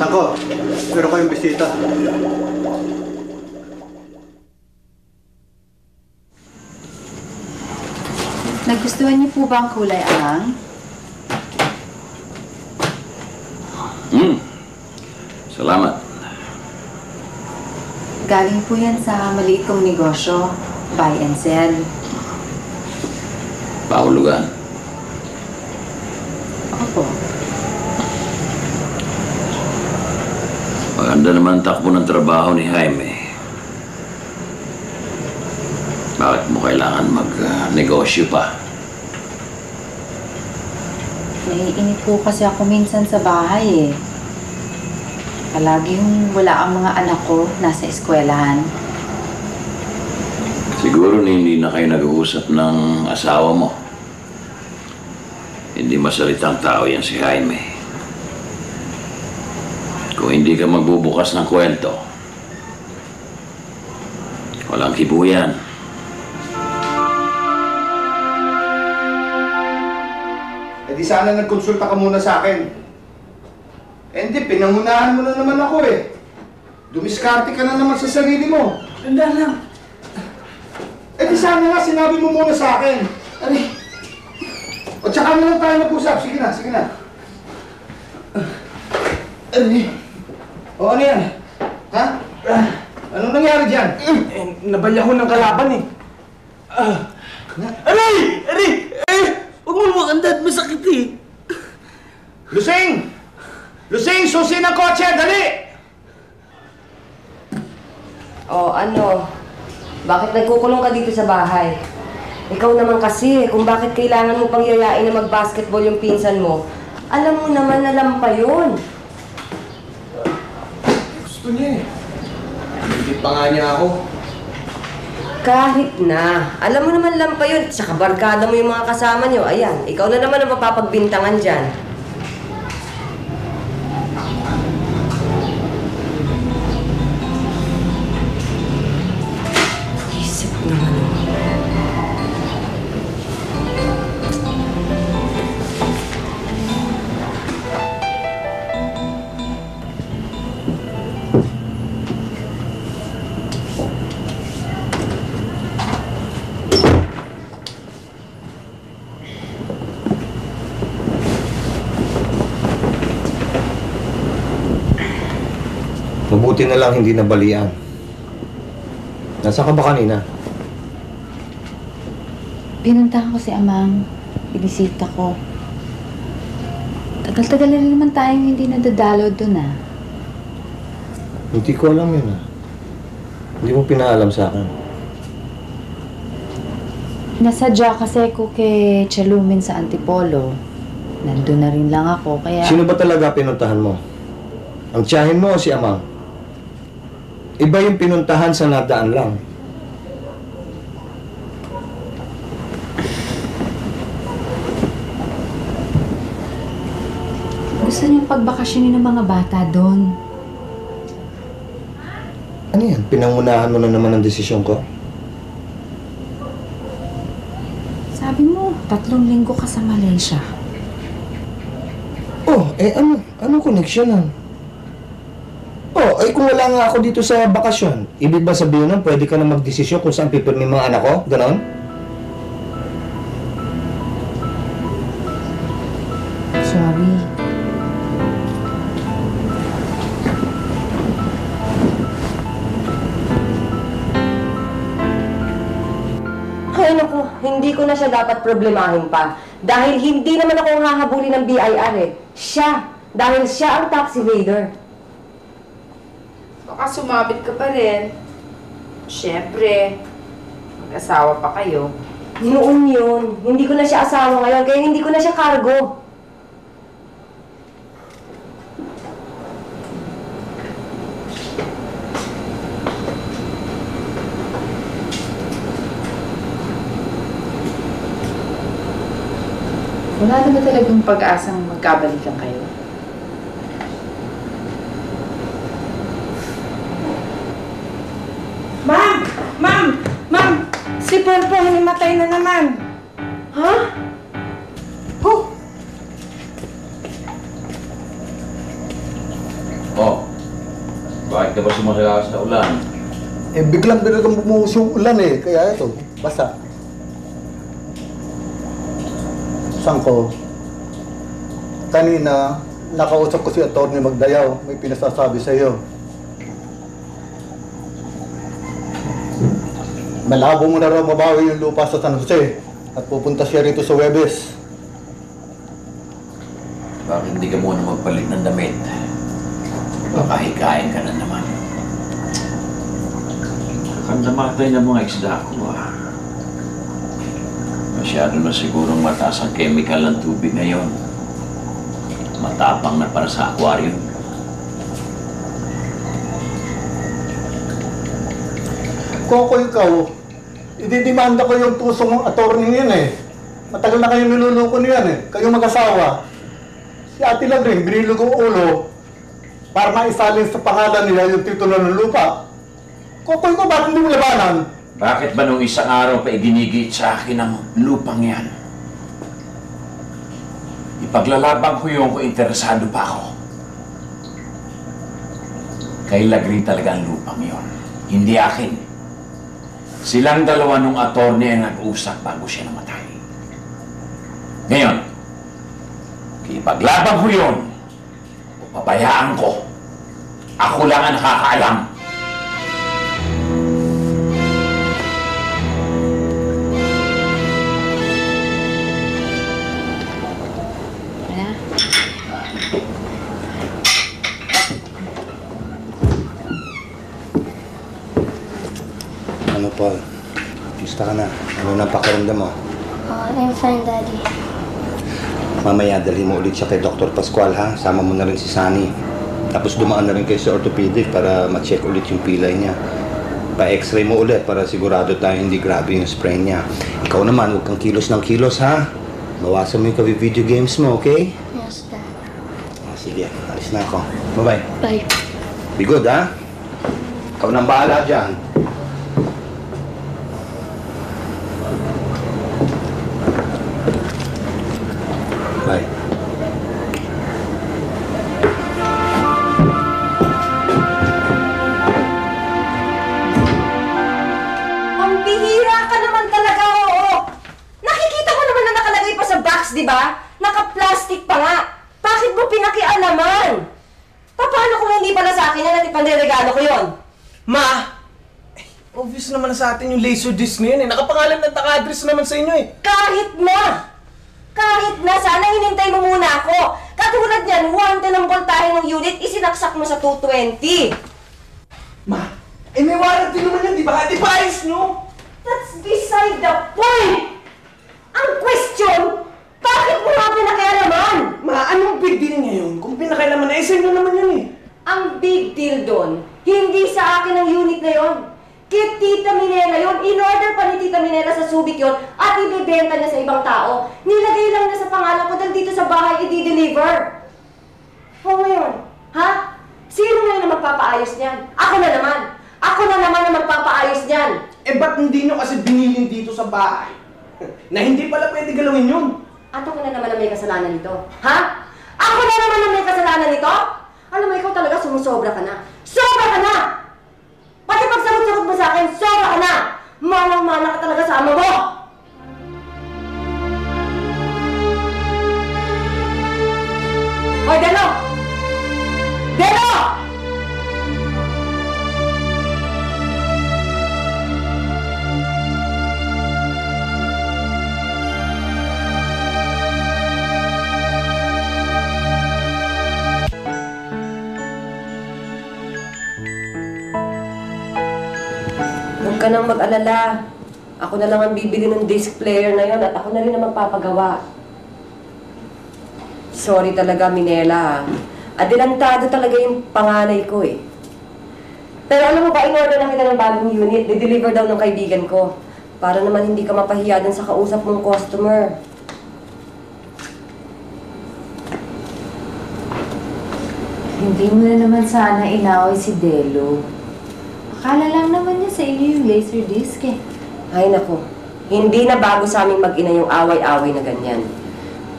Nako, meron kayong bisita. Nagustuhan niyo po ba ang kulay alang? Salamat. Galing po yan sa maliit kong negosyo, buy and sell. Pahulugan. Opo. Maganda naman takbo ng trabaho ni Jaime. Bakit mo kailangan mag-negosyo pa? Naiinip po kasi ako minsan sa bahay eh. Palagi yung wala ang mga anak ko nasa eskwelahan. Siguro hindi na kayo nag-uusap ng asawa mo. Hindi masalitang tao yan si Jaime. Kung hindi ka magbubukas ng kwento, walang kibuyan. Eh di sana nagkonsulta ka muna sa akin. Eh hindi, pinangunahan mo na naman ako eh. Dumiskarte ka na naman sa sarili mo. Tanda lang. Eh di sana nga sinabi mo muna sa akin. Ari. O tsaka na lang tayo mag-usap. Sige na, sige na. Ari. O ano yan? Ha? Anong nangyari dyan? Nabali ako ng kalaban eh. Aray! Aray! Huwag mo makandad, masakit eh. Lusing! Lusing, susi ng kotse! Dali! O ano? Bakit nagkukulong ka dito sa bahay? Ikaw naman kasi, kung bakit kailangan mo pang yayain na mag-basketball yung pinsan mo, alam mo naman na lampa yun. Gusto niya eh. Hindi pa nga niya ako. Kahit na. Alam mo naman lampa yun. Tsaka barkada mo yung mga kasama niyo. Ayan, ikaw na naman ang mapapagbintangan dyan. Isip naman. Mabuti na lang hindi nabalian. Nasaan ka ba kanina? Pinuntahan ko si Amang. Binisita ko. Tagal-tagal na rin naman tayong hindi nadadalaw doon ah. Hindi ko alam yun ah. Hindi mo pinaalam sa akin. Nasadya kasi ko kay Chalumin sa Antipolo. Nandun na rin lang ako, kaya... Sino ba talaga pinuntahan mo? Ang tiyahin mo o si Amang? Iba yung pinuntahan sa nadaan lang. Gusto niyang pagbakasyonin ng mga bata doon. Ano yan? Pinangunahan mo na naman ang desisyon ko? Sabi mo, 3 linggo ka sa Malaysia. Oh, eh ano? Anong connection nun? Oh, ay kung wala nga ako dito sa bakasyon, ibig ba sabihin nun, pwede ka na magdesisyon kung saan pipirmi mga anak ko? Ganon? Sorry. Ay naku, hindi ko na siya dapat problemahin pa. Dahil hindi naman ako ang hahabulin ng BIR eh. Siya. Dahil siya ang tax evader. Baka sumabit ka pa rin. Siyempre, mag-asawa pa kayo. Noon yun. Hindi ko na siya asawa ngayon, kaya hindi ko na siya cargo. Wala na ba talagang pag-asang magkabalikan kayo? Ma'am! Ma'am! Ma'am! Si Porpo, hinimatay na naman. Ha? Oh! Oh, bakit ka ba sumasalakas sa ulan? Eh, biglang bumuhos yung ulan eh. Kaya ito, basa. Sangko, kanina, nakausap ko si Atty. Magdayaw. May pinasasabi sa iyo. Malabo mo na raw mabawi yung lupa sa San Jose at pupunta siya rito sa Huwebes. Bakit hindi ka muna magpalit ng damit? Baka hikain ka na naman. Kandamatay ng mga isda ko Masyado na sigurong mataas ang chemical ng tubig ngayon. Matapang na para sa aquarium. Koko, ikaw, ididimanda ko yung pusong attorney niyan eh. Matagal na kayong niluloko niyan eh. Kayong mag-asawa. Si Ate lang rin, binilog ang ulo para maisalin sa pangalan niya yung titulo ng lupa. Koko, ikaw, bakit hindi mo labanan? Bakit ba nung isang araw pa iginigit sa akin ang lupang yan? Ipaglalaban ko yung kung interesado pa ako. Kay Lagri talaga ang lupang yon, hindi akin. Silang dalawa nung attorney ang nag-usap bago siya namatay. Ngayon, ipaglaban ko yun o pabayaan ko. Ako lang ang nakakaalam. Ano, Paul? Gusto ka na? Ano na pakiramdam mo? I'm fine, Daddy. Mamaya, dalhin mo ulit siya kay Dr. Pascual, ha? Sama mo na rin si Sunny. Tapos dumaan na rin kayo sa orthopedic para ma-check ulit yung pilay niya. Pa-x-ray mo ulit para sigurado tayo hindi grabe yung sprain niya. Ikaw naman, huwag kang kilos ng kilos, ha? Bawasan mo yung video games mo, okay? Yes, Dad. Sige, alis na ako. Bye-bye. Bye. Be good, ha? Ikaw nang bahala dyan. Bye. Ang bihira ka naman talaga, oo. Nakikita ko naman na nakalagay pa sa box, di ba? Naka-plastic pa nga. Bakit mo pinakialaman? Paano kung hindi pala sa akin yan at ipandiregalo ko yon? Ma! Obvious naman na sa atin yung laser disc na yun eh. Nakapangalan ng naka-address naman sa inyo eh. Kahit na! Kahit na, sana hinintay mo muna ako. Katulad niyan, 110 ang voltahe ng unit, isinaksak mo sa 220. Ma! Eh may warranty naman yan, di ba? Di ba ayos nyo? That's beside the point! Ang question, bakit mo nga pinakialaman? Ma, anong big deal ngayon? Kung pinakailaman na, sa inyo naman yun eh. Ang big deal doon, hindi sa akin ang unit na yon. Kay Tita Minela yun. In-order pa ni Tita Minela sa Subic yun at ibibenta niya sa ibang tao. Nilagay lang niya sa pangalan ko dahil dito sa bahay i-deliver. O ngayon, ha? Sino ngayon na magpapaayos niyan? Ako na naman. Ako na naman ang magpapaayos niyan. Eh ba't hindi nyo kasi binilin dito sa bahay? Na hindi pala pwede galawin yun. At ako na naman ang may kasalanan nito. Ha? Ako na naman ang may kasalanan nito? Alam mo, ikaw talaga sumusobra ka na. Sobra ka na! Pati pagsagot-sagot mo sa akin, sobra ka na! Manang-mana ka talaga sa ama mo! Hoy, Delo! Delo! Huwag ka nang mag-alala. Ako na lang ang bibili ng disc player na yon at ako na rin ang magpapagawa. Sorry talaga, Minela. Adelantado talaga yung panganay ko eh. Pero alam mo ba, in-order na kita ng bagong unit. Di-deliver daw ng kaibigan ko. Para naman hindi ka mapahiya dun sa kausap mong customer. Hindi mo na naman sana inaway si Delo. Akala lang naman niya sa inyo yung laser disc eh. Ay nako, hindi na bago sa aming mag-ina yung away-away na ganyan.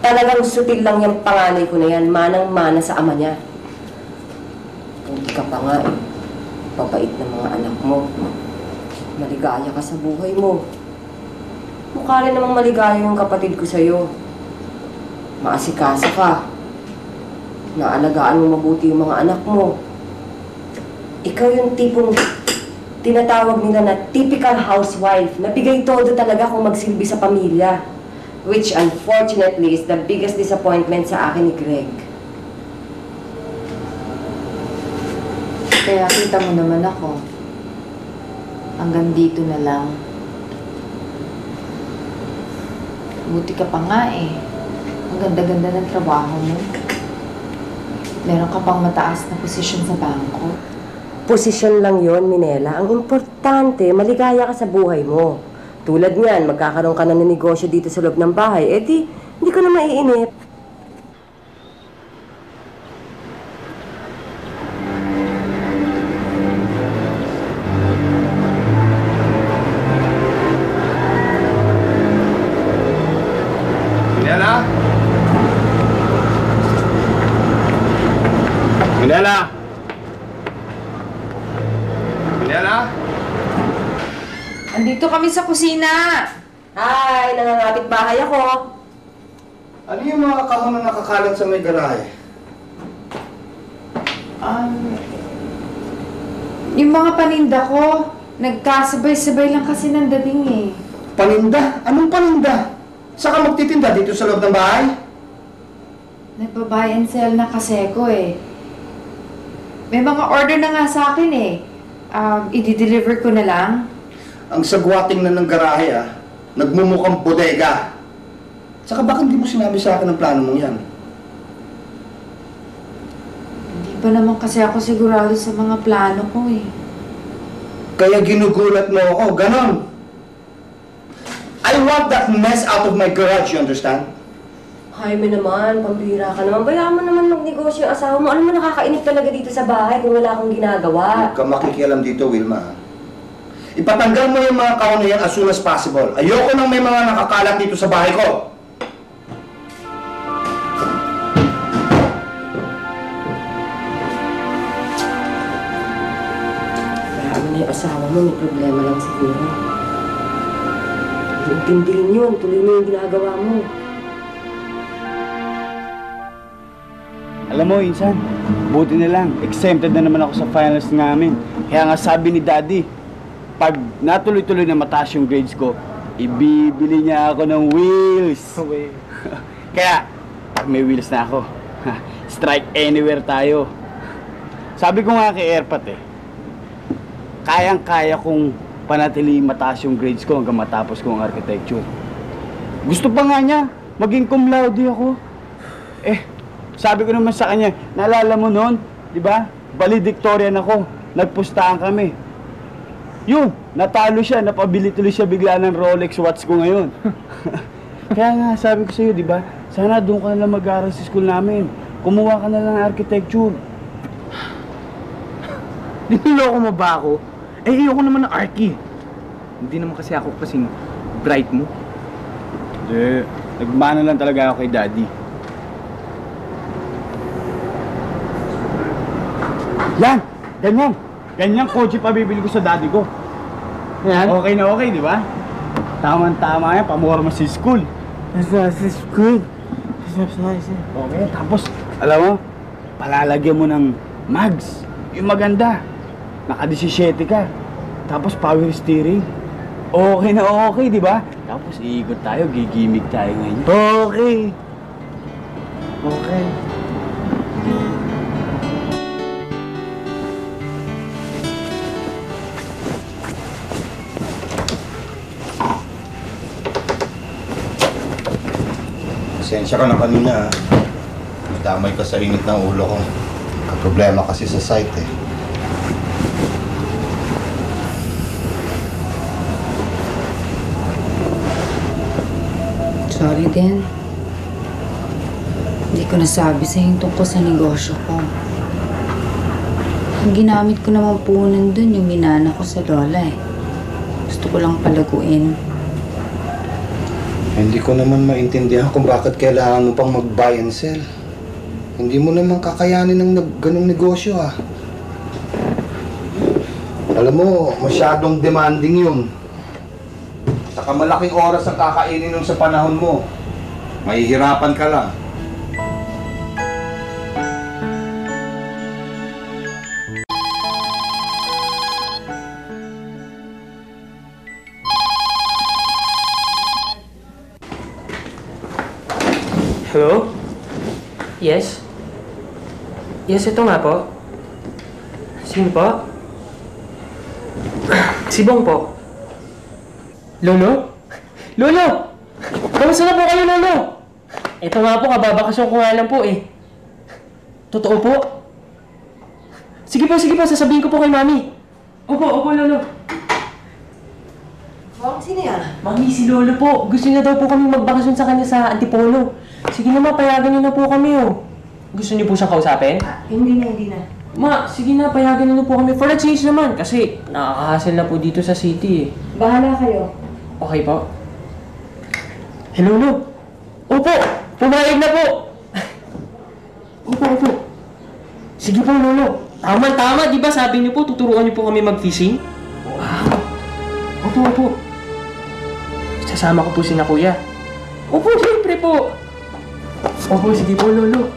Talagang sutil lang yung panganay ko na yan, manang-mana sa ama niya. Puti ka pa nga eh. Babait ng mga anak mo. Maligaya ka sa buhay mo. Mukha rin namang maligaya yung kapatid ko sa'yo. Maasikasa ka. Naalagaan mo mabuti yung mga anak mo. Ikaw yung tipong tinatawag nila na typical housewife na bigay todo talaga kung magsilbi sa pamilya. Which unfortunately is the biggest disappointment sa akin ni Greg. Kaya kita mo naman ako. Hanggang dito na lang. Buti ka pa nga eh. Ang ganda-ganda ng trabaho mo. Meron ka pang mataas na posisyon sa bangko. Posisyon lang yon, Minela. Ang importante, maligaya ka sa buhay mo. Tulad niyan, magkakaroon ka na ng negosyo dito sa loob ng bahay, eh di, hindi ka na maiinip. Minela? Minela? Minela? Andito kami sa kusina! Hi, nangangapit bahay ako. Ano yung mga kahon na nakakalat sa may garahe? Yung mga paninda ko, nagkasabay-sabay lang kasi ng dating eh. Paninda? Anong paninda? Saan ka magtitinda? Dito sa loob ng bahay? Nagpa-buy and sell na kasi ko eh. May mga order na nga sa akin eh. I-deliver ko na lang. Ang sagwating na ng garahe nagmumukhang bodega. Saka bakit hindi mo sinabi sa akin ang plano mong yan? Hindi pa naman kasi ako sigurado sa mga plano ko eh. Kaya ginugulat mo ako, ganon. I want that mess out of my garage, you understand? Jaime naman, pambira ka naman. Bayaan mo naman magnegosyo yung asawa mo. Ano mo nakakainip talaga dito sa bahay kung wala akong ginagawa? Huwag ka makikialam dito, Wilma. Ipatanggal mo yung mga kahon na yan as soon as possible. Ayoko nang may mga nakakalat dito sa bahay ko. Bayaan mo na yung asawa mo, may problema lang siguro. Intindihin yun, tuloy mo yung ginagawa mo. Alam mo, Insan, buti na lang. Exempted na naman ako sa finals namin. Kaya nga sabi ni Daddy, pag natuloy-tuloy na mataas yung grades ko, ibibili niya ako ng wheels. Kaya, pag may wheels na ako, strike anywhere tayo. Sabi ko nga kay Airpat kayang-kaya kong panatili mataas yung grades ko hanggang matapos ko ang architecture. Gusto pa nga niya, maging cum laude ako. Sabi ko naman sa kanya, naalala mo noon, di ba? Valedictorian ako, nagpustahan kami. Yun, natalo siya, napabili tuloy siya bigla ng Rolex watch ko ngayon. Kaya nga, sabi ko sa'yo, di ba? Sana doon ka na lang mag-aaral sa school namin. Kumuha ka na lang ng architecture. Niloloko mo ba ako? Ayoko naman ng archi. Hindi naman kasi ako kasing bright mo. Hindi, nagmana lang talaga ako kay Daddy. Yan! Ganyan! Ganyang kotse pa bibili ko sa daddy ko. Yan? Okay na okay, di ba? Tama-tama yan, pamorma sa school. Sa school? Okay, tapos, alam mo, palalagyan mo ng mags. Yung maganda. Naka-17 ka. Tapos power steering. Okay na okay, di ba? Tapos iikot tayo, gigimik tayo ngayon. Okay. Okay. Pasensya ka na kanina. Damay ka sa init ng ulo ko. Problema kasi sa site Sorry din. Hindi ko nasabi sa yung tungkol sa negosyo ko. Ang ginamit ko naman po nandun yung minana ko sa lola Gusto ko lang palaguin. Hindi ko naman maintindihan kung bakit kailangan mo pang mag-buy and sell. Hindi mo naman kakayanin ng ganong negosyo Alam mo, masyadong demanding yun. Saka malaking oras ang kakainin nun sa panahon mo. Mahihirapan ka lang. Hello? Yes? Yes, ito nga po. Sino po? Si Bong po. Lolo? Lolo! Kamusta na po kayo, Lolo? Ito nga po, kababakasyon ko nga lang po eh. Totoo po? Sige po, sasabihin ko po kay Mami. Opo, Lolo. Bong, sino yan? Mami, si Lolo po. Gusto niya daw po kami magbakasyon sa kanya sa Antipolo. Sige naman, payagan niyo na po kami oh. Gusto niyo po siyang kausapin? Hindi na. Ma, sige na, payagan niyo na po kami. For a change naman, kasi nakakahassle na po dito sa city eh. Bahala kayo. Okay po. Hello, Lolo. Opo, pumayag na po. Opo. Sige po, Lolo. Tama, di ba sabi niyo po, tuturuan niyo po kami mag-fishing? Wow. Opo. Sasama ko po si na Kuya. Opo, siyempre po. Opo, sige po, Lolo.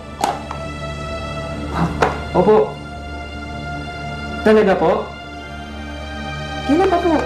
Opo. Talaga po? Kailan pa po?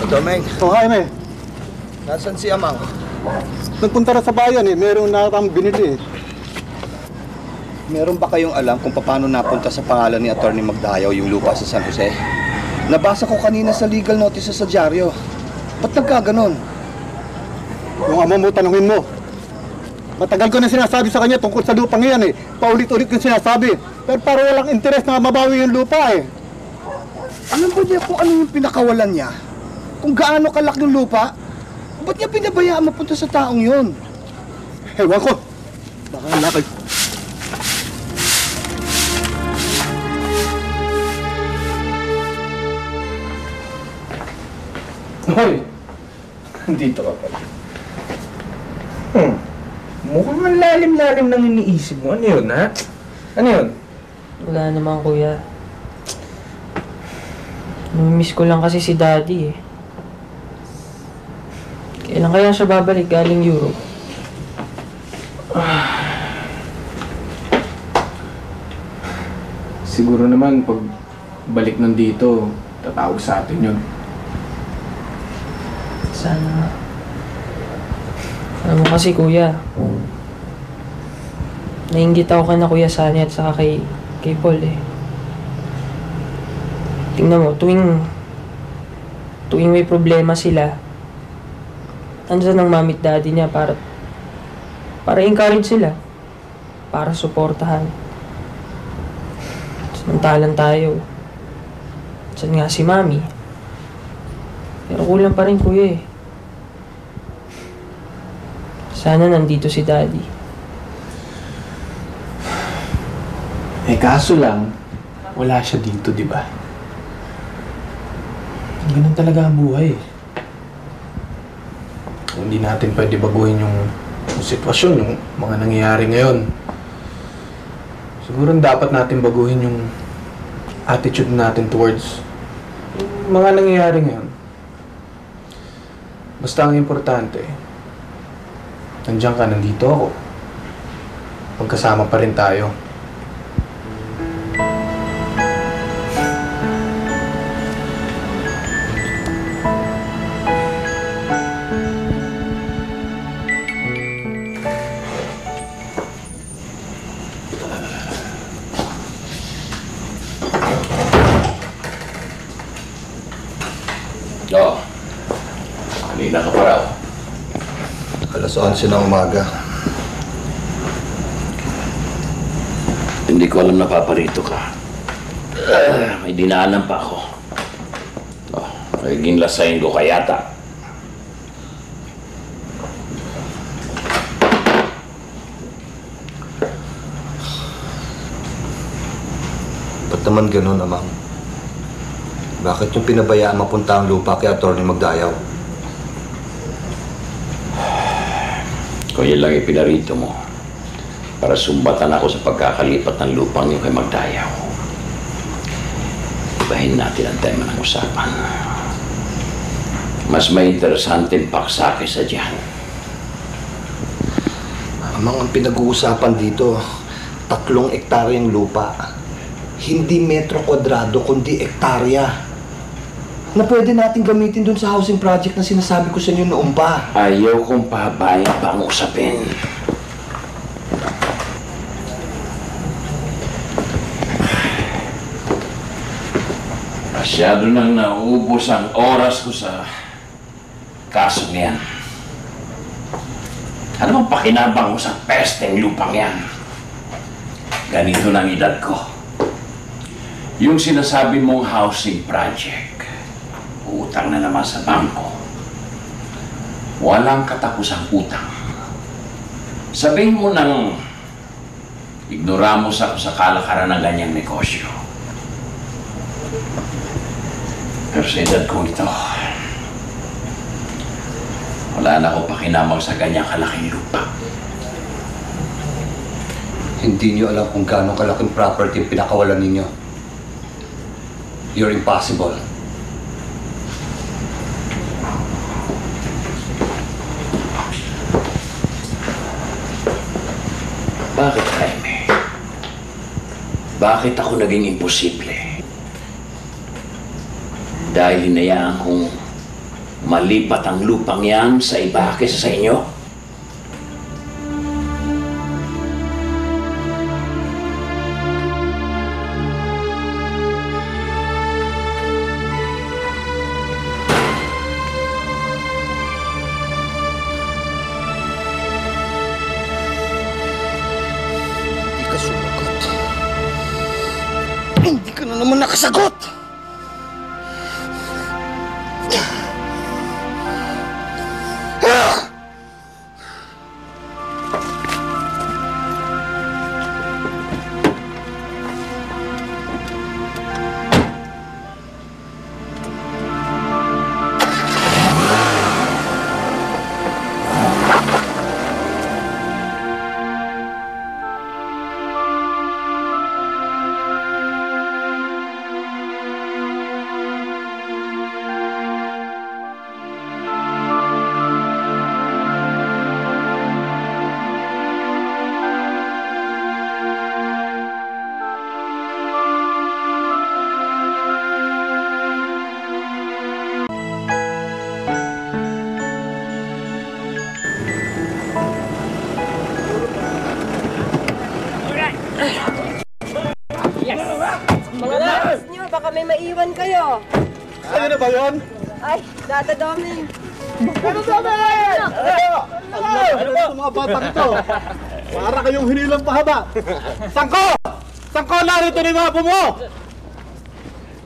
Domeng, Oh, hi, May. nasan si Amang? Nagpunta na sa bayan eh. Meron na kang binili eh. Meron ba kayong alam kung paano napunta sa pangalan ni Atty. Magdayaw yung lupa sa San Jose? Nabasa ko kanina sa legal notices sa dyaryo. Ba't nagkaganon? Yung ama mo, tanungin mo. Matagal ko na sinasabi sa kanya tungkol sa lupang yan eh. Paulit-ulit yung sinasabi. Pero para walang interes na mabawi yung lupa eh. Alam ba niya kung ano yung pinakawalan niya? Kung gaano kalaki yung lupa? Ba't niya pinabayaan mapunta sa taong yun? Ewan ko. Baka lakad. Hoy! Dito ka pala. Mukhang ang lalim-lalim ng iniisip mo. Ano yun, ha? Ano yun? Wala naman, Kuya. Namimiss ko lang kasi si Daddy eh. Kailan kaya siya babalik galing Europe? Siguro naman, pag balik nandito, tatawag sa atin yun. Sana nga. Alam mo kasi, Kuya, nainggit ako na Kuya Sunny at saka kay Paul eh. Tingnan mo, tuwing may problema sila, andyan ang mami at daddy niya para encourage sila, para suportahan. Samantalang tayo, saan nga si mami? Pero kulang pa rin, Kuya eh. Sana nandito si Daddy. Kaso lang, wala siya dito, di ba? Ganun talaga ang buhay. Kung hindi natin pwede baguhin yung sitwasyon, yung mga nangyayari ngayon, siguro dapat natin baguhin yung attitude natin towards yung mga nangyayari ngayon. Basta ang importante, nandiyan ka, nandito ako. Magkasama pa rin tayo. Oo. Kanina ka pa raw. Alas 11 ng umaga. Hindi ko alam na paparito ka. May dinaanan pa ako. Oh, magiging lasayin ko kaya yata. Ba't naman ganun, Amang? Bakit yung pinabayaan mapunta ang lupa kay Atty. Magdayaw? Kung yun lang ipinarito mo, para sumbatan ako sa pagkakalipat ng lupang yung kay Magdayaw. Ibahin natin ang tema ng usapan. Mas may interesanteng paksa kaysa dyan. Amang, ang pinag-uusapan dito, 3 ektaryang lupa. Hindi metro kwadrado, kundi ektarya. Na pwede natin gamitin dun sa housing project na sinasabi ko sa inyo noon pa. Ayaw kong pahabayan pa ang usapin. Masyado nang nauubos ang oras ko sa kasong yan. Ano bang pakinabang mo sa pesteng lupang yan? Ganito na ang edad ko. Yung sinasabi mong housing project, utang na naman sa bangko. Walang katapusang utang. Sabihin mo nang ignoramos ako sa kalakaran ng ganyang negosyo. Pero sa edad ko ito, wala na ako pakinamang sa ganyang kalaking lupa. Hindi niyo alam kung gaano kalaking property yung pinakawalan ninyo. You're impossible. Bakit, Jaime? Bakit ako naging imposible? Dahil hinayaan kong malipat ang lupang yan sa iba kaysa sa inyo? Hindi ka sumagot. Hindi ka na naman nakasagot! Baka may maiwan kayo. Ano na ba yun? Ay, Dada Doming. Ano ba mga batang ito? Para kayong hinilang pahaba. Sangko! Sangko, narito na yung mga mo!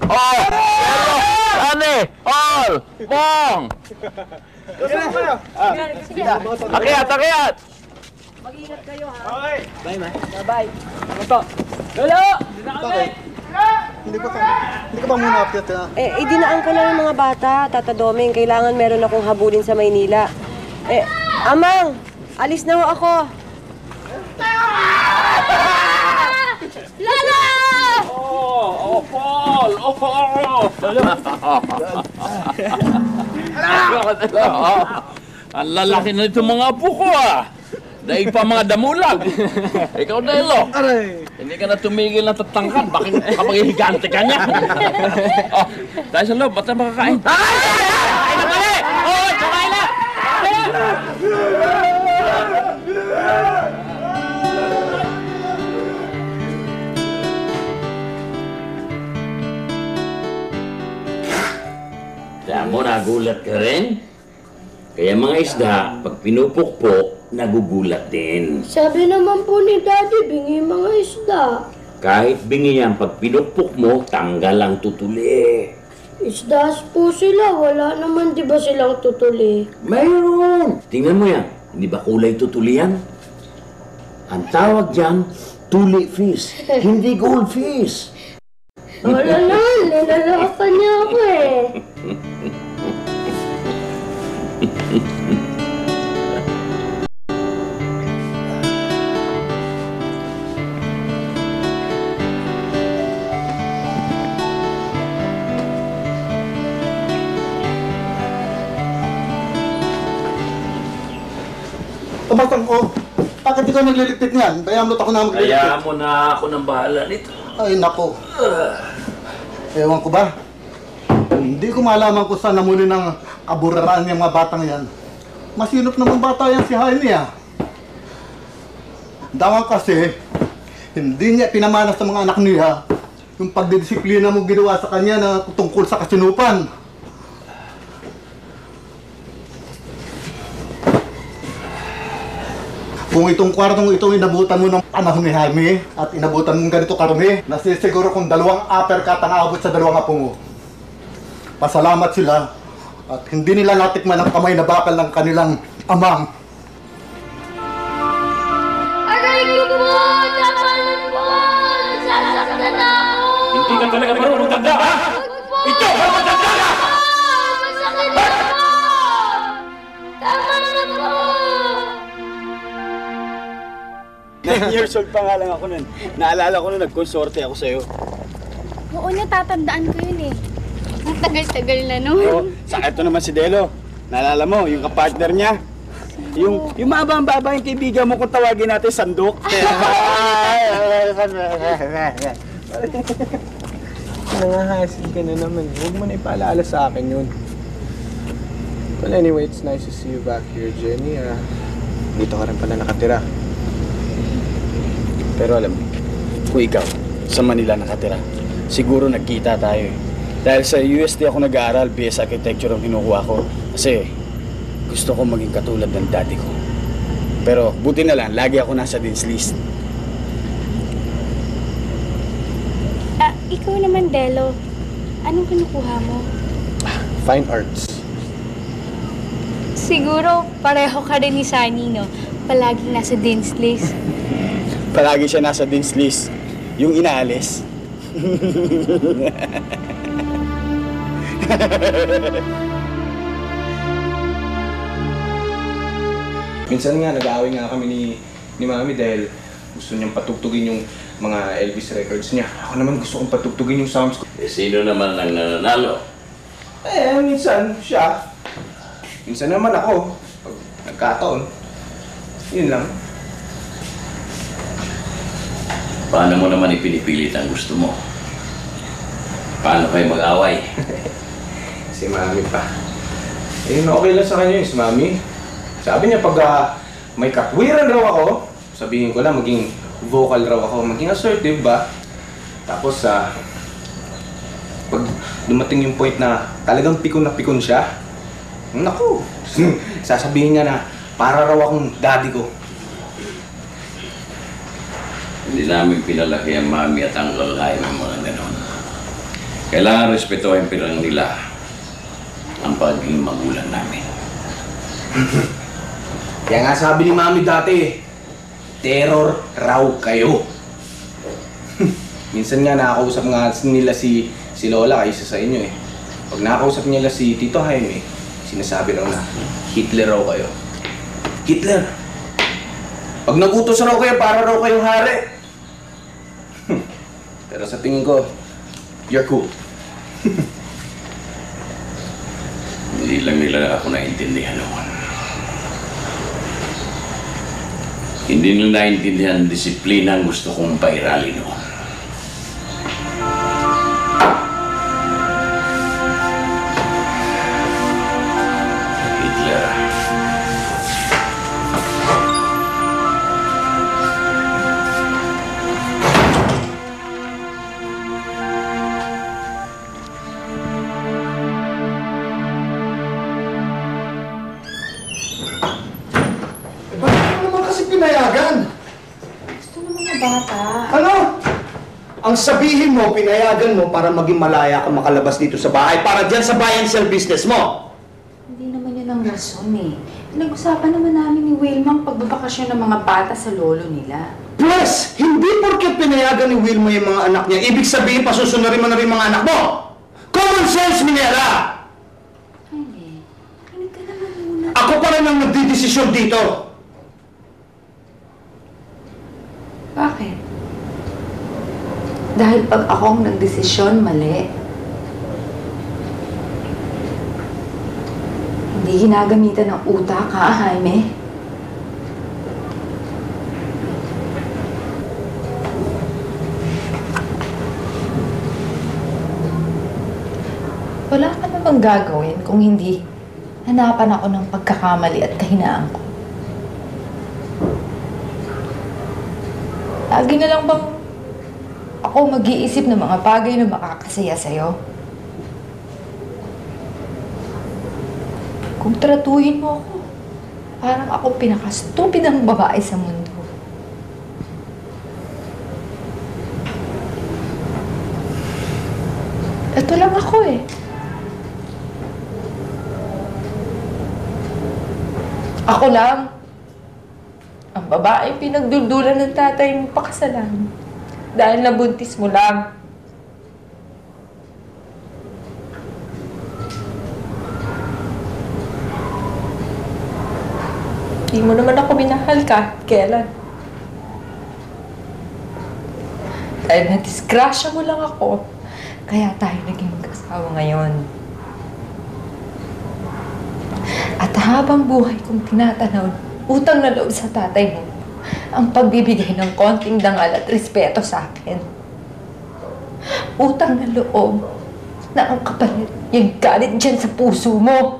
Oh! Ane! All! Bong! Akyat! Akyat! Mag-ingat kayo, ha? Okay. Bye, ma. Bye-bye. Ano to? Lolo! Dito na kami! Hindi ka ba muna update na? Idinaan ko lang yung mga bata, Tata Doming. Kailangan meron akong habulin sa Maynila. Amang! Alis na ho ako. Lolo! Oh, Paul! Oh, Paul! Ang lalaki na itong mga apo ko, ah! Dahil pa mga damulag. Ikaw, Delo. Aray! Hindi ka na tumigil na tatangkan. Bakit kapag higante ka niya? Oh, dahil sa loob, ba't na makakain? Kain na kami! Oo, kakain na! Kaya mo, nagulat ka rin? Kaya mga isda, pag pinupukpok, nagugulat din. Sabi naman po ni Daddy, bingi mga isda. Kahit bingi yan, pag pinukpok mo, tanggal ang tutuli. Isdas po sila. Wala naman di ba silang tutuli? Mayroon! Tingnan mo yan. Hindi ba kulay tutuli yan? Ang tawag dyan, tuli fish, hindi goldfish. Wala naman. Nilalakan niya ako eh. Kamatang ko, bakit ikaw nagliligpit niyan? Bayaan mo ako na magliligpit. Kaya mo na ako ng bahala nito. Ay, nako. Ewan ko ba? Hindi ko malaman kung saan namuli ng kaburaraan yung mga batang yan. Masinop naman bata yan si Jaime ah. Dawan kasi, hindi niya pinamana sa mga anak niya yung pagdidisiplina mo ginawa sa kanya na tungkol sa kasinupan. Kung itong kwartong ito inabutan mo ng panahon ni Jaime at inabutan mo ganito karumi, nasisiguro kung 2 uppercut ang aabot sa 2 apo mo. Pasalamat sila at hindi nila natikman ang kamay na bakal ng kanilang amang. Aray ko po! Tama na po! Nasasaktan ako! Hindi ka talaga marunong magtanda, ha? Ito! Magtanda ka! Masakit na po! Tama na po! 9 years old pa nga lang ako nun. Naalala ko nung nagkonsorte ako sa'yo. Oo, natatandaan ko yun eh. Ang tagal-tagal na nun. Oo, sa ito naman si Delo. Naalala mo, yung kapartner niya. Yung mabang-baba yung kaibigan mo kung tawagin natin sandok. Nangahasil ka na naman. Huwag mo na ipaalala sa akin yun. Well, anyway, it's nice to see you back here, Jenny. Dito ka rin pala nakatira. Pero alam mo, kung ikaw, sa Manila nakatira, siguro nagkita tayo eh. Dahil sa UST ako nag-aaral, BS Architecture ang kinukuha ko. Kasi gusto ko maging katulad ng daddy ko. Pero buti na lang, lagi ako nasa Dean's List. Ikaw naman, Delo. Anong kinukuha mo? Fine arts. Siguro, pareho ka rin ni Sunny, no? Palaging nasa Dean's List. Palagi siya nasa Dean's List. Yung inaalis. Minsan nga, nag-aaway nga kami ni Mami dahil gusto niyang patugtugin yung mga Elvis records niya. Ako naman gusto kong patugtugin yung sounds ko. Eh, sino naman ang nananalo? Minsan siya. Minsan naman ako. Pag nagkataon. Yun lang. Paano mo naman ipinipilit ang gusto mo? Paano kayo mag-away? Si Mami pa. Okay lang sa kanya yun, si Mami. Sabi niya pag may katwiran raw ako, sabihin ko lang maging vocal raw ako, maging assertive ba? Tapos pag dumating yung point na talagang pikon na pikon siya, naku, sasabihin niya na para raw akong daddy ko. Hindi namin pinalaki ang mami at ang lalaki ng mga ganon. Kailangan respetuhin pa lang nila ang pagiging magulang namin. Kaya nga sabi ni Mami dati, terror raw kayo. Minsan nga nakakausap nga nila si Lola kaysa sa inyo eh. Pag nakakausap nila si Tito Jaime, sinasabi raw na Hitler raw kayo. Hitler! Pag nagutos raw kayo, para raw kayong hari. Pero sa tingin ko, you're cool. Hindi lang nila ako naintindihan noon. Hindi nila naintindihan ang disiplina ang gusto kong pairali noon. Hitler. Bakit mo naman kasi pinayagan? Gusto ng mga bata. Ano? Ang sabihin mo, pinayagan mo para maging malaya ka makalabas dito sa bahay para dyan sa buy and sell business mo. Hindi naman yun ang rason eh. Pinag-usapan naman namin ni Wilma ang pagbabakasyon ng mga bata sa lolo nila. Plus, hindi porket pinayagan ni Wilma yung mga anak niya, ibig sabihin pasusunarin mo na rin mga anak mo! Common sense, Minera! Jaime, kinig ka naman muna. Ako pa rin ang nagdidesisyon dito! Bakit? Dahil pag ako ang nagdesisyon, mali. Hindi ginagamitan ng utak, ha, Jaime? Wala ka namang gagawin kung hindi hanapan ako ng pagkakamali at kahinaan ko. Lagi na lang bang ako mag-iisip ng mga bagay na makakasaya sa'yo? Kung tratuhin mo ako, parang ako pinaka-stupidang babae sa mundo. Ito lang ako eh. Ako lang. Ang babaeng pinagduldulan ng tatay mo pakasalan. Dahil nabuntis mo lang. Di mo naman ako minahal kahit kailan. Dahil na-disgrasya mo lang ako, kaya tayo naging mag-asawa ngayon. At habang buhay kong tinatanaw, utang na loob sa tatay mo, ang pagbibigay ng konting dangal at respeto sa akin. Utang na loob na ang kapalit yung galit dyan sa puso mo.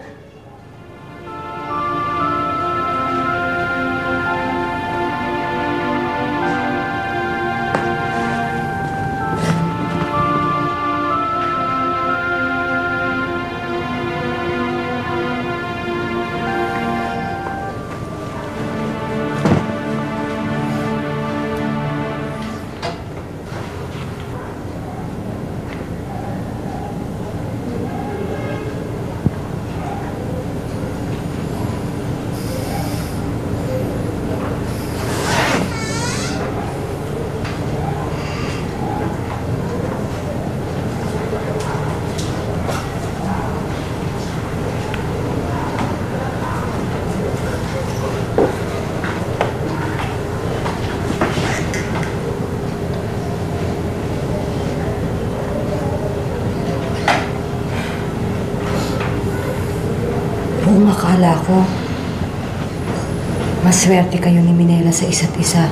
Buong akala ko, maswerte kayo ni Minela sa isa't isa.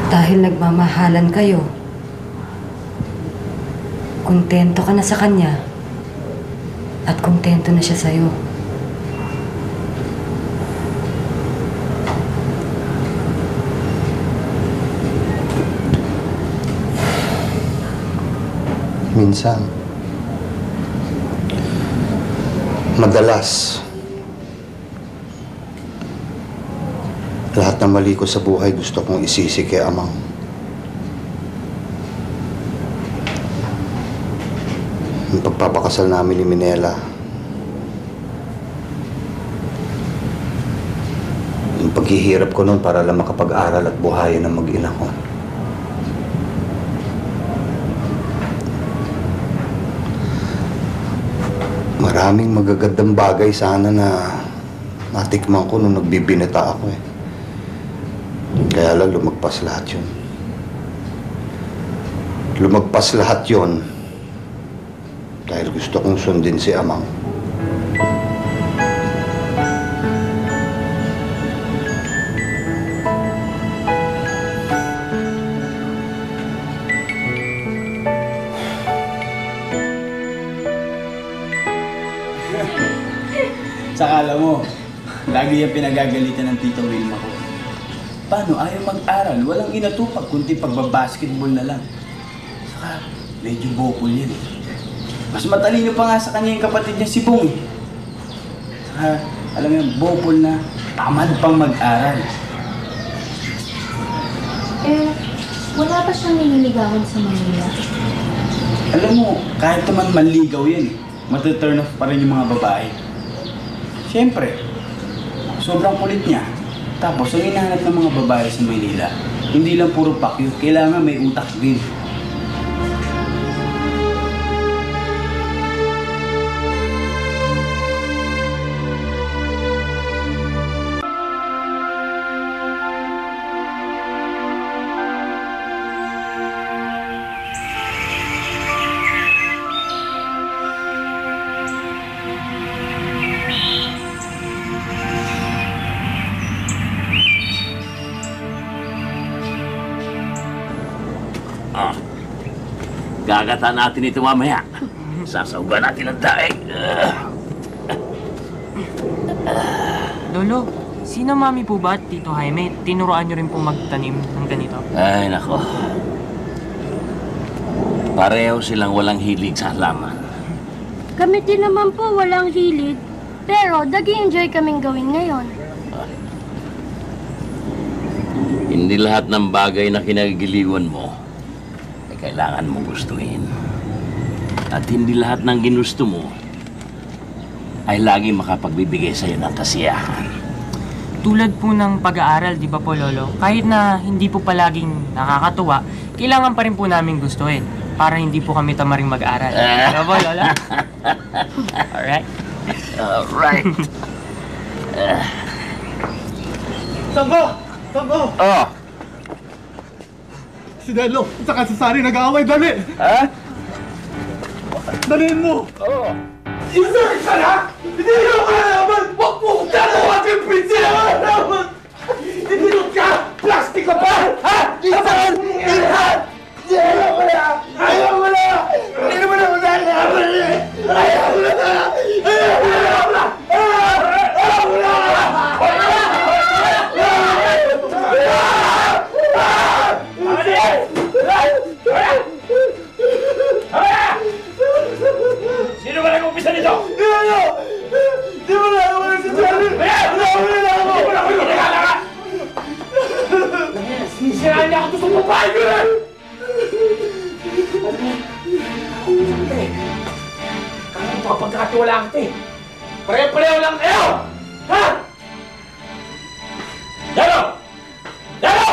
Dahil nagmamahalan kayo. Kontento ka na sa kanya at kontento na siya sa'yo. Minsan, madalas, lahat ng mali ko sa buhay gusto kong isisi kay Amang. Yung pagpapakasal namin ni Minela, yung paghihirap ko noon para lang makapag-aral at buhayin ng mag-ina ko. Maraming magagandang bagay sana na natikman ko nung nagbibinata ako eh. Kaya lang lumagpas lahat yun. Lumagpas lahat yun dahil gusto kong sundin si Amang. Sakala mo, lagi yung pinagagalitan ng Tito Wilma ko. Paano? Ayaw mag-aral. Walang inatupag, kundi pagbabasketball na lang. Saka, medyo bopol yan eh. Mas matalino pa nga sa kanya yung kapatid niya si Bong eh. Saka, alam mo yung bopol na tamad pang mag-aral. Eh, Wala ba siyang nililigawan sa Manila? Alam mo, kahit naman manligaw yan matuturn off pa rin yung mga babae. Siyempre, sobrang kulit niya. Tapos, ang hinahanap ng mga babae sa Manila, hindi lang puro pakyo, kailangan may utak din. Gagata natin ito mamaya. Sasahugan natin ang daig. Lolo, sino mami po ba at Tito Jaime? Tinuruan niyo rin po magtanim ng ganito? Ay, nako. Pareho silang walang hilig sa halaman. Kami din naman po walang hilig. Pero nag-i-enjoy kaming gawin ngayon. Hindi lahat ng bagay na kinagiliwan mo ay kailangan mong gustuhin. At hindi lahat ng ginusto mo ay lagi makapagbibigay sa'yo ng kasiyahan. Tulad po ng pag-aaral, di ba po, Lolo? Kahit na hindi po palaging nakakatuwa, kailangan pa rin po namin gustuhin para hindi po kami tamaring mag-aral. Ano po, Lola? Alright. Alright. Tanggo! Tanggo! Oh! Si Nelo, saka si Sari nag-aaway, dali! Ha? Daliin mo! Oh! Isang ka na! Hindi mo kalaman! Huwag mo dalawa kang pinsya! Kalaman! Itinod ka! Plastic ka pa! Ha? Isang! Isang! Ayaw mo na! Ayaw mo na! Hindi mo na masaya! Ayaw mo na! Ayaw mo na! Ayaw mo na! Ayaw mo na! Sino ba nag-umpisa nito? Di mo na ako si Charlie! Wala ako! Wala ko yung kinagala ka! Sinisiraan niya ako sa babae ko na! Kaya mapapagkatiwalaan kita eh! Pare-pareho lang kayo! Ha? Dalo! Dalo!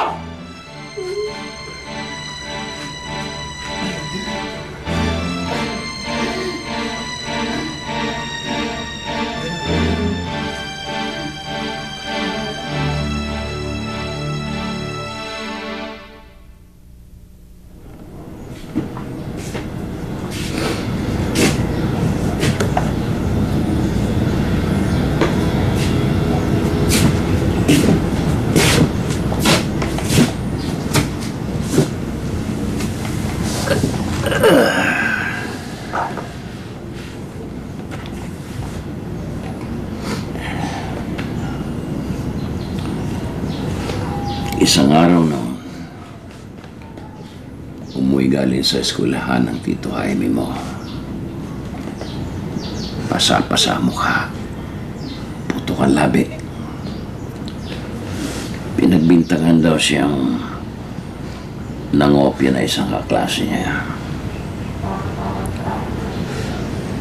Isang araw noon, umuwi galing sa eskwelahan ng Tito Jaime mo. Pasa-pasa mukha, putok ang labi. Pinagbintangan daw siyang nangopya na isang kaklase niya.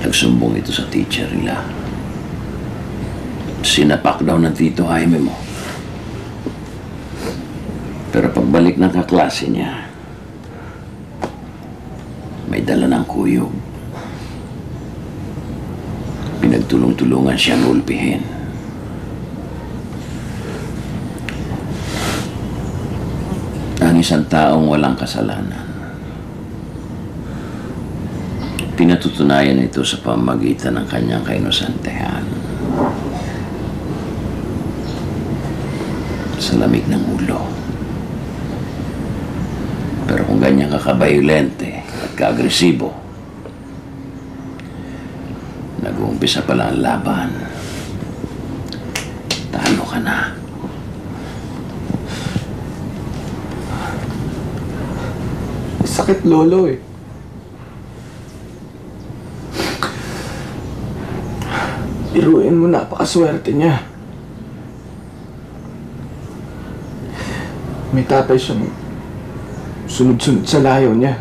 Nagsumbong ito sa teacher nila. Sinapak daw ng Tito Jaime mo. Pero pagbalik ng kaklase niya, may dala ng kuyog. Pinagtulong-tulungan siyang ulpihin. Ang isang taong walang kasalanan. Pinatutunayan ito sa pamamagitan ng kanyang kainosantehan. Sa lamig ng ulo. Pero kung ganyan ka kabayolente at ka-agresibo, nag-uumpisa pala ang laban. Talo ka na. Sakit, Lolo eh. Biruin mo, napakaswerte niya. May tatay siyang sunod-sunod sa layo niya.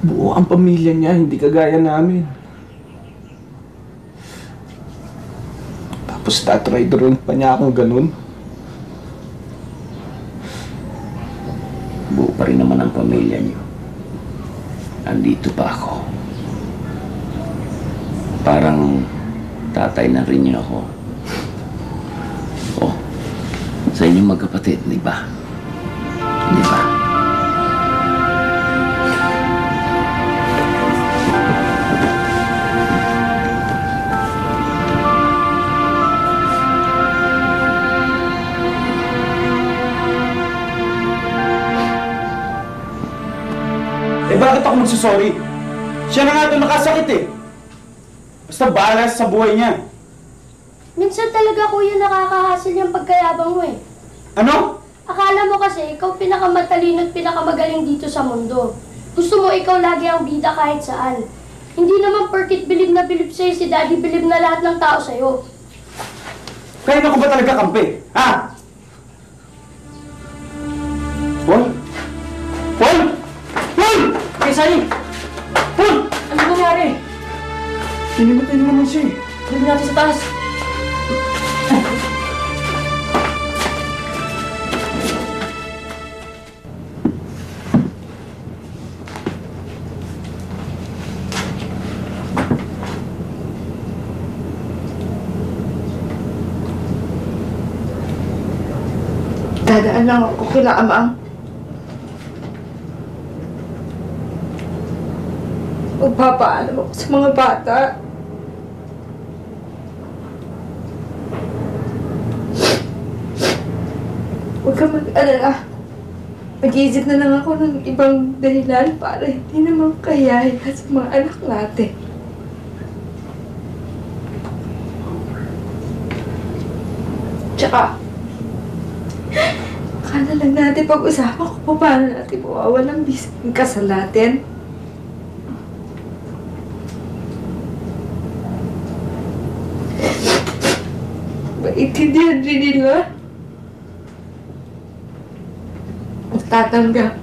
Buo ang pamilya niya, hindi kagaya namin. Tapos tatraidoran pa niya akong ganun. Buo pa rin naman ang pamilya niyo. Andito pa ako. Parang tatay na rin niyo ako. Oh, sa inyong magkapatid, di ba? Di ba? Eh bakit ako magsusorry? Siya na nga ito nakasakit eh. Basta bahala sa buhay niya. Minsan talaga kuya nakakahasil yung pagkayabang mo eh. Ano? Akala mo kasi ikaw pinakamatalino at pinakamagaling dito sa mundo. Gusto mo ikaw lagi ang bida kahit saan. Hindi naman porkit bilib na bilib sa'yo si Daddy, bilib na lahat ng tao sa'yo. Kaya na ko ba talaga kampi? Ha? Paul? Paul! Paul! Okay, Sunny! Paul! Ano nangyari? Hinimatay na naman siya eh. Dali natin sa taas. Dadaan lang ako kila Amang. Magpapaalam ako sa mga bata. Huwag ka mag-alala. Mag-iisip na lang ako ng ibang dahilan para hindi naman kayaya sa mga anak natin. Tsaka, akala lang natin pag-usapan kung paano natin mawawalang bisig ng kasal natin. Maintindihan rin nila. Magtatanggap.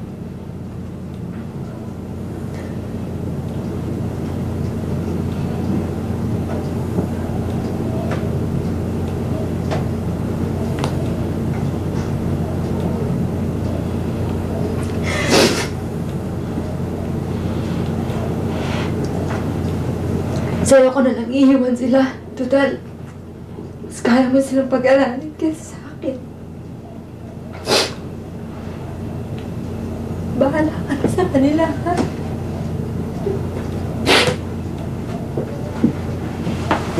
Sa'yo ko na lang iiwan sila. Total, mas kaya mo silang pag-alanin kaysa sa akin. Bahala ka na sa kanila, ha?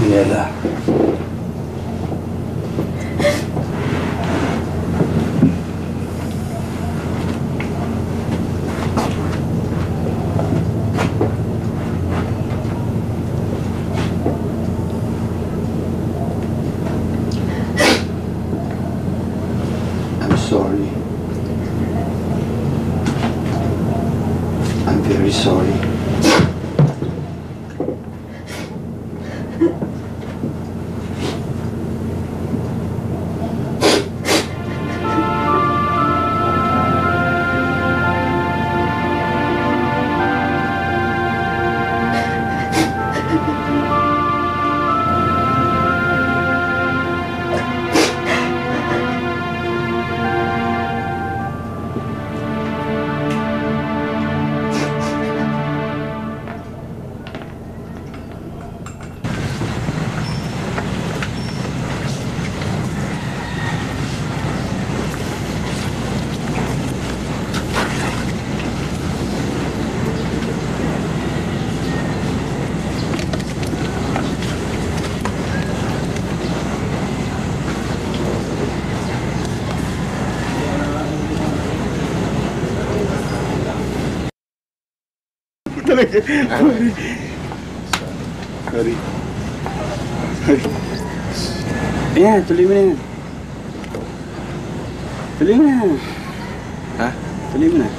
Nela. I'm sorry. I'm very sorry. Talaga. Sorry. Ayan, tuloy mo na yan. Tuloy mo na. Ha? Tuloy mo na.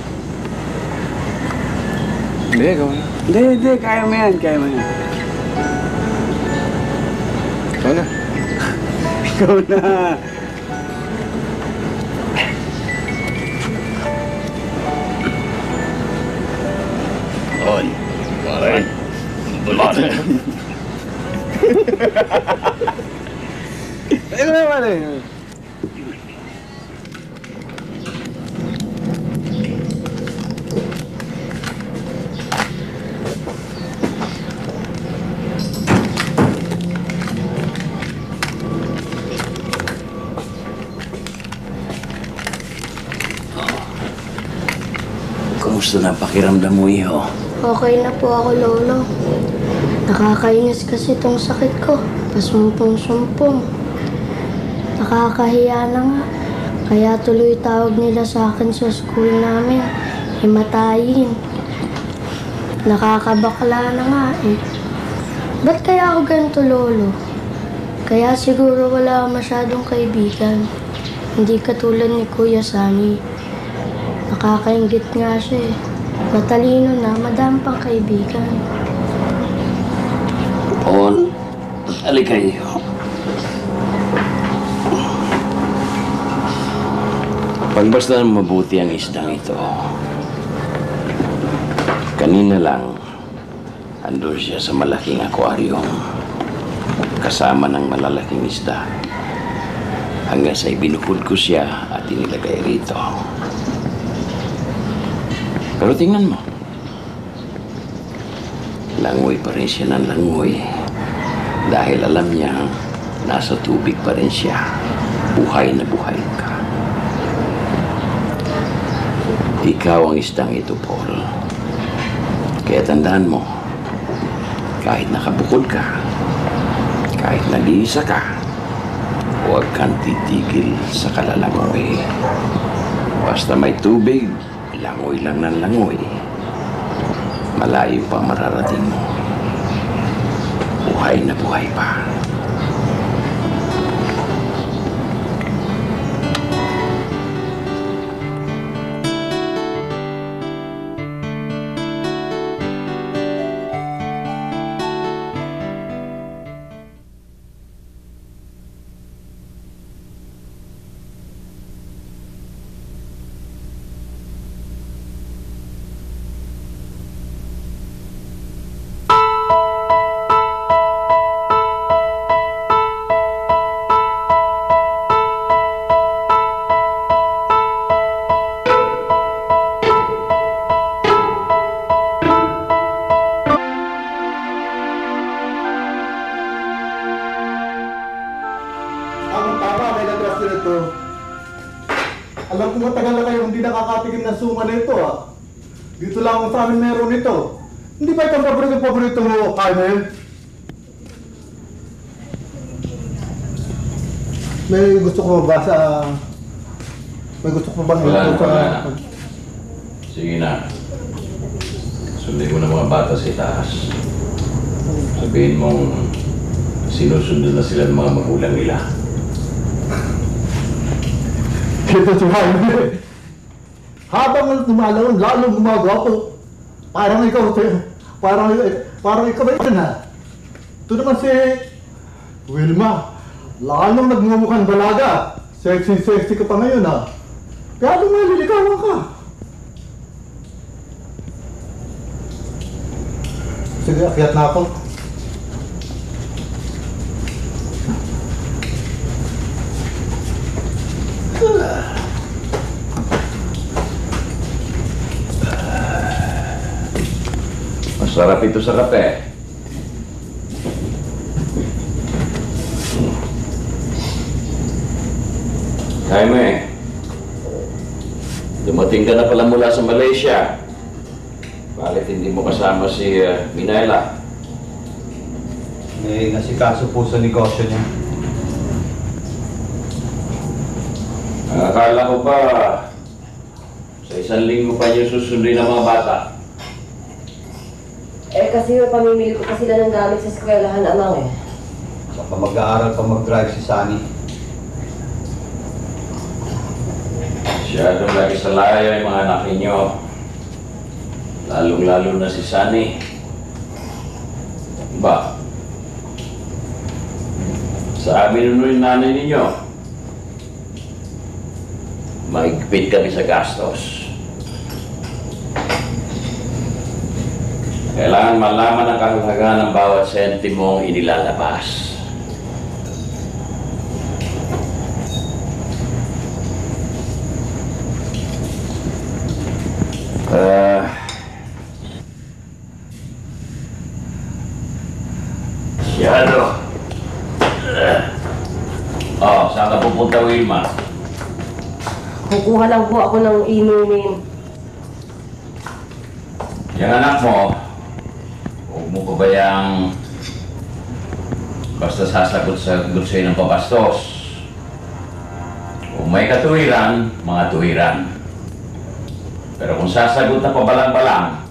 Hindi, ikaw na. Hindi. Kaya mo yan. Kaya mo yan. Ikaw na. Ikaw na. Ano naman eh? Kumusta na pakiramdam mo, iho? Okay na po ako, Lolo. Nakakainis kasi itong sakit ko. Pasumpong-sumpong. Nakakahiya na nga. Kaya tuloy tawag nila sa akin sa school namin. Himatayin. Nakakabakla na nga eh. Ba't kaya ako ganito, Lolo? Kaya siguro wala akong masyadong kaibigan. Hindi katulad ni Kuya Sunny. Nakakaingit nga siya eh. Matalino na, madami pang kaibigan. Paul, halika iyo. Pagbasta mabuti ang isdang ito. Kanina lang, andun siya sa malaking aquarium. Kasama ng malalaking isda. Hanggang sa ibinuhod ko siya at inilagay rito. Pero tingnan mo. Langoy pa rin siya ng langoy. Dahil alam niya, nasa tubig pa rin siya. Buhay na buhay ka. Ikaw ang isdang ito, Paul. Kaya tandaan mo, kahit nakabukod ka, kahit nag-iisa ka, huwag kang titigil sa kalalangoy. Basta may tubig, langoy lang ng langoy. Malayo pa mararating mo. Buhay na buhay pa. Alam ko matagal na kayo hindi nakakatikim ng suma na ito ah. Dito lang sa amin meron ito. Hindi ba itong paborito mo, Carmel? May gusto ko ba sa... May gusto ko bang Wala ito na. Sige na. Sundin mo na mga bata sa itaas. Sabihin mong sinusunod na sila ng mga magulang nila. Ito si Jaime. Habang lumalaon, lalong gumagawa ko. Parang ikaw ba yun ha? Ito naman si Wilma. Lalong nagmumukhang balaga. Sexy ka pa ngayon ha. Kaya lumaliligawan ka. Sige, akyat na ako. Masarap ito sa kape. Jaime, dumating ka na pala mula sa Malaysia. Bakit hindi mo kasama si Minaela? May nasikaso po sa negosyo niya. Akala ko pa, sa isang linggo pa niyo susundin ng mga bata. Eh kasi pamimili ko pa sila ng gamit sa eskwelahan, amang eh. Saka mag-aaral pa mag-drive si Sunny. Masyadong lagi sa laya yung mga anak ninyo. Lalong-lalo na si Sunny. Ba? Sa amin nun yung nanay ninyo, mahigpit kami sa gastos. Kailangan malaman ang kahalagahan ng bawat sentimong inilalabas. Masyado. Saan ka pupunta, Wilma? Kukuha lang po ako ng inumin. Yung anak mo, huwag mo ko ba yung basta sasagot sa'yo ng pabastos? Kung may katuwiran, mga tuwiran. Pero kung sasagot na pabalang-balang,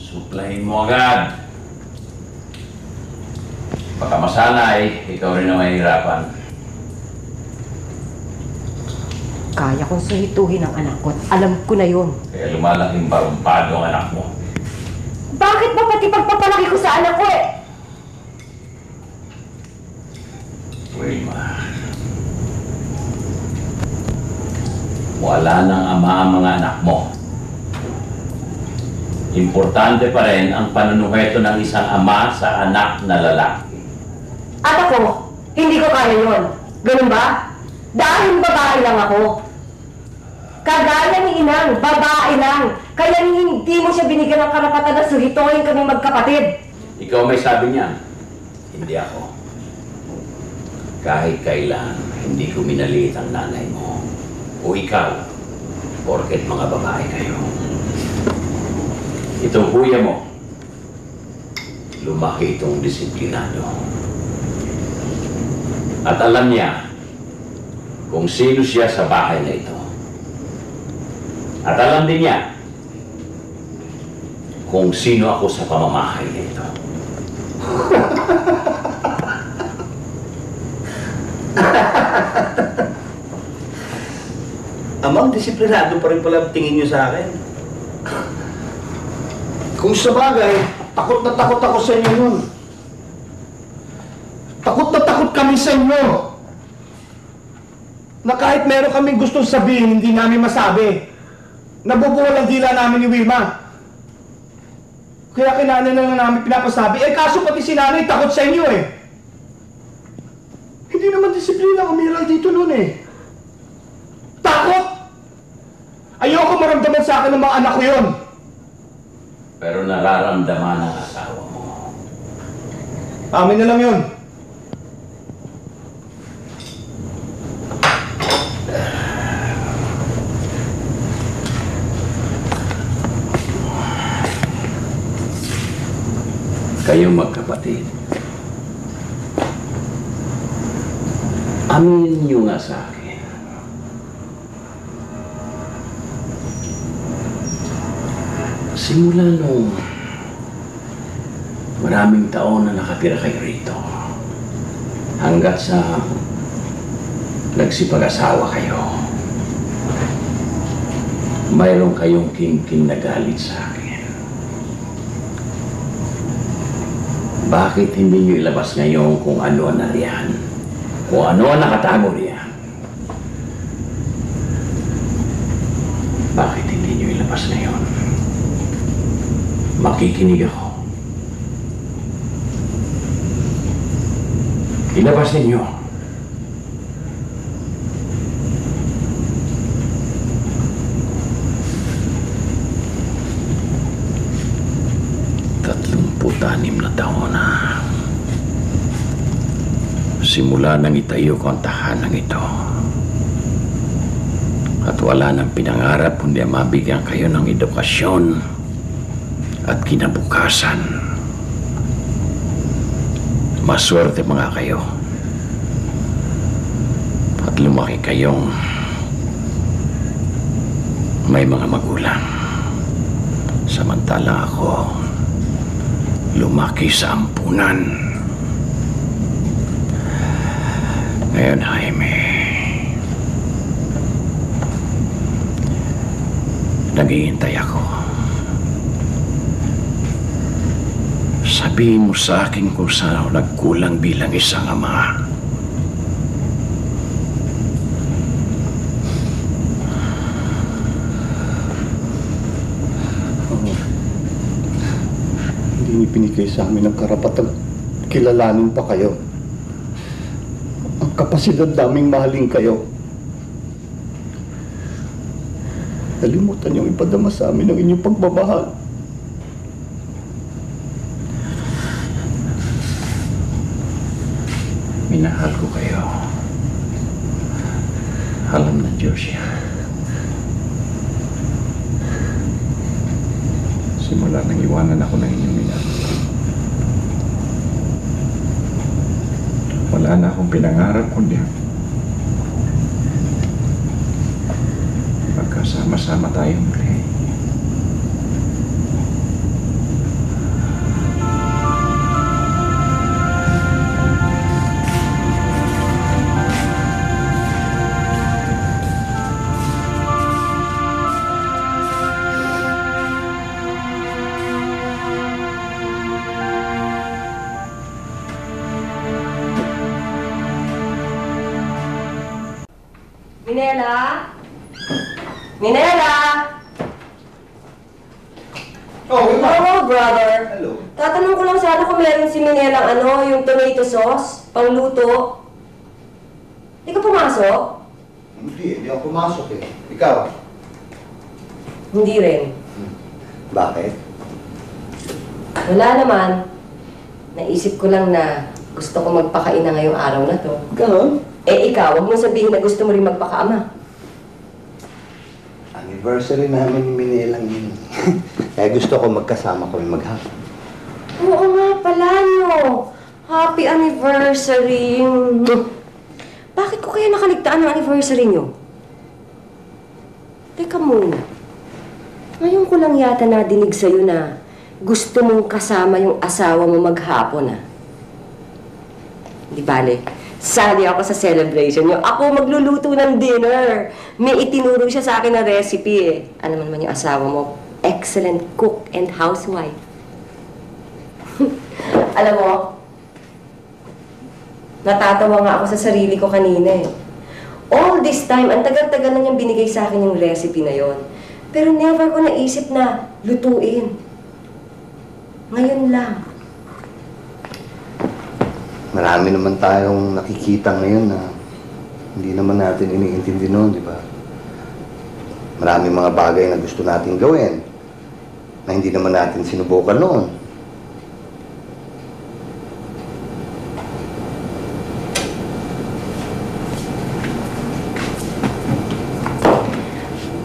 suplahin mo agad. Baka masanay, ikaw rin na mahihirapan. Kaya kong suhituhin ang anak ko. Alam ko na yun. Kaya lumalaking barumpado ang anak mo. Bakit ba pati pagpapalaki ko sa anak ko eh? Wilma, wala nang ama ang mga anak mo. Importante pa rin ang panunuheto ng isang ama sa anak na lalaki. At ako, hindi ko kaya yun. Ganun ba? Dahil babae lang ako. Kagaya ni Inang, babae lang. Kaya hindi mo siya binigyan ng karapatan na suhituhin kami magkapatid. Ikaw may sabi niyan, hindi ako. Kahit kailan, hindi ko minaliit ang nanay mo. O ikaw, porket mga babae kayo. Itong kuya mo, lumaki itong disiplinado. At alam niya kung sino siya sa bahay na ito. At alam din niya kung sino ako sa pamamahay na ito. Amang, disiplinado pa rin pala ang tingin niyo sa akin. Kung sa bagay, takot na takot ako sa inyo nun. Takot na takot kami sa inyo. Na kahit meron kaming gustong sabihin, hindi namin masabi. Nabubuwal ang dila namin ni Wilma. Kaya kinanay na lang namin pinapasabi. Eh kaso pati si nanay takot sa inyo eh. Hindi naman disiplina umiral dito noon eh. Takot! Ayoko maramdaman sa akin ng mga anak ko yun. Pero nararamdaman ng asawa mo. Amin na lang yun. Kayong magkapatid. Aminin niyo nga sa akin. Simula nung maraming taon na nakatira kayo rito, hanggat sa nagsipag-asawa kayo, mayroon kayong king-king na galit sa akin. Bakit hindi niyo ilabas ngayon kung ano ang nariyan? Kung ano ang nakatago riyan? Bakit hindi niyo ilabas ngayon? Makikinig ako. Ilabas ninyo. Tanim na taon na. Simula nang itayo ko ang tahanang ito. At wala nang pinangarap kundi mabigyan kayo ng edukasyon at kinabukasan. Maswerte mga kayo. At lumaki kayong may mga magulang. Samantala ako, lumaki sa ampunan. Ngayon, Jaime, naghihintay ako. Sabihin mo sa akin kung saan ako nagkulang bilang isang ama. binigay sa amin ng karapatang kilalanin pa kayo. Ang kapasidad naming mahalin kayo. Nalimutan niyong ipadama sa amin ang inyong pagmamahal. Minahal ko kayo. Alam ng Diyos yan. Simula nang iwanan ako ng inyong minahal. Wala na akong pinangarap kundi magkasama-sama tayong muli. Minela? Minela? Oh, Hello, brother. Hello. Tatanong ko lang sana kung meron si Minelang yung tomato sauce, pangluto. Di ka pumasok? Hindi ako pumasok eh. Ikaw? Hindi rin. Bakit? Wala naman. Naisip ko lang na gusto ko magpakain na ngayong araw na to. Ganon? Eh ikaw, huwag mong sabihin na gusto mo rin magpakaama. Anniversary namin ni Minelang yun. Kaya gusto ko magkasama kami maghapon. Oo nga pala, no. Happy anniversary. Bakit ko kaya nakaligtaan ng anniversary nyo? Teka muna. Ngayon ko lang yata nadinig sa'yo na gusto mong kasama yung asawa mo maghapon, ah. Di bale, sali ako sa celebration nyo. Ako magluluto ng dinner. May itinuro siya sa akin na recipe, eh. Ano naman yung asawa mo? Excellent cook and housewife. Alam mo, natatawa nga ako sa sarili ko kanina, eh. All this time, ang tagal-tagal na niyang binigay sa akin yung recipe na yon. Pero never ko naisip na lutuin. Ngayon lang. Marami naman tayong nakikita ngayon na hindi naman natin iniintindi noon, di ba? Maraming mga bagay na gusto natin gawin na hindi naman natin sinubukan noon.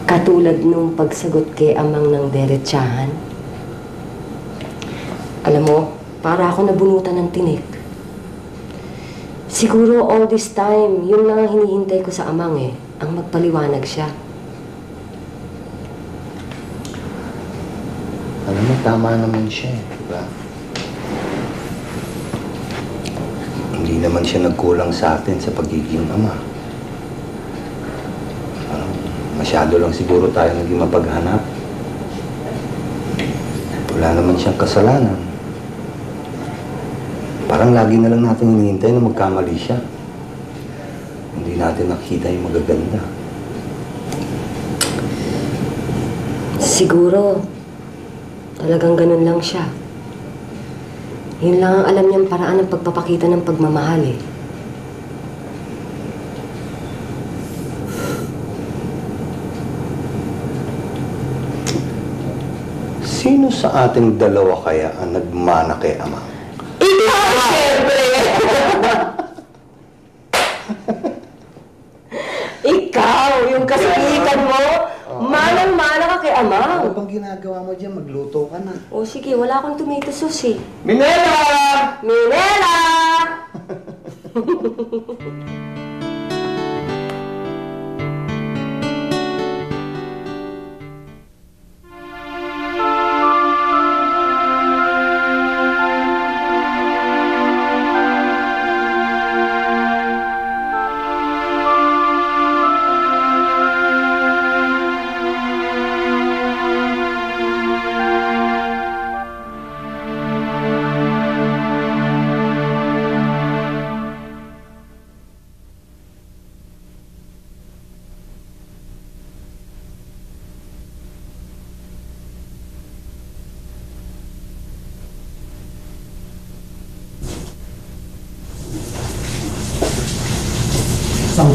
Katulad nung pagsagot kay amang ng derechahan. Alam mo, para ako nabunutan ng tinik. Siguro all this time, yun lang ang hinihintay ko sa amang, eh. Ang magpaliwanag siya. Alam mo, tama naman siya, di ba? Hindi naman siya nagkulang sa atin sa pagiging ama. Masyado lang siguro tayo naging mapaghanap. Wala naman siyang kasalanan. Parang lagi na lang natin hinihintay na magkamali siya. Hindi natin nakita yung magaganda. Siguro, talagang ganun lang siya. Yun lang ang alam niyang paraan ng pagpapakita ng pagmamahal, eh. Sino sa ating dalawa kaya ang nagmana kay ama? Ikaw, siyempre! Ikaw, yung kasikitan mo, manang-mana ka kay ama. Ano bang ginagawa mo dyan? Magluto ka na. O sige, wala akong tomato sauce, eh. Minela! Minela!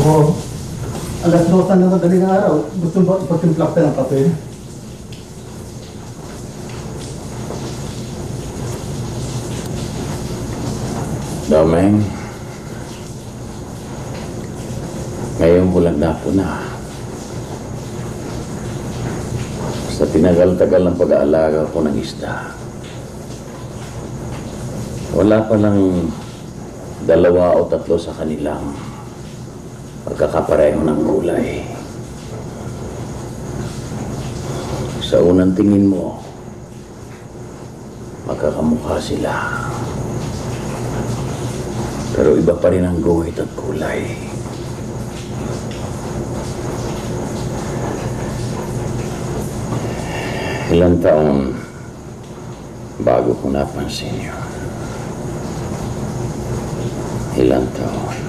Oo. Alas 2 na madaling araw. Gusto mo ipagtimplak ka ng kape? Domeng, ngayong bulan na po na. Sa tinagal-tagal ng pag-aalaga ko ng isda, wala pa lang 2 o 3 sa kanilang pagkakapareho ng kulay. Sa unang tingin mo, magkakamukha sila. Pero iba pa rin ang guhit at kulay. Ilang taon bago ko napansin yun. Ilang taon.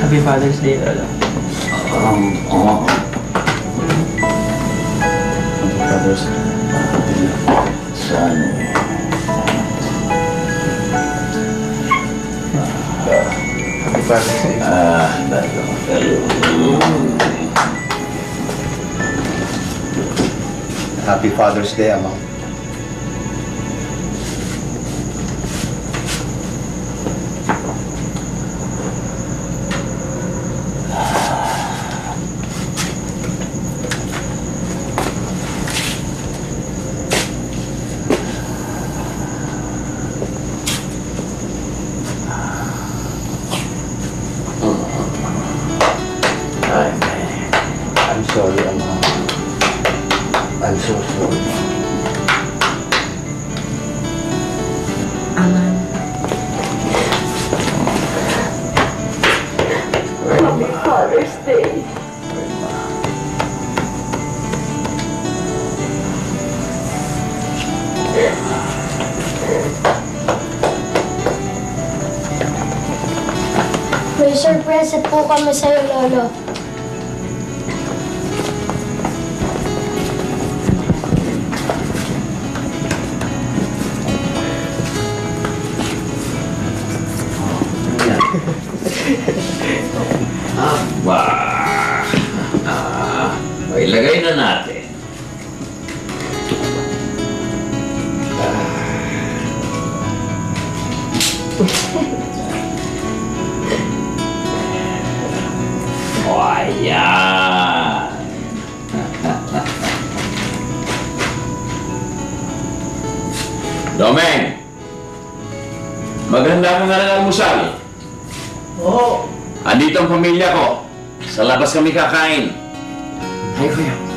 Happy Father's Day, Lolo. Happy Father's Day. Sana eh. Happy Father's Day. Happy Father's Day, Ama. I'm sorry, Ama. I'm so sorry. Aman. Happy Father's Day. May surprise po kami sa'yo, Lolo. Aba! Ilagay na natin. O, ayan! Domeng! Maghanda ka na ng almusal. Oo. Andito ang pamilya ko. Sa labas kami kakain. Tayo kayo.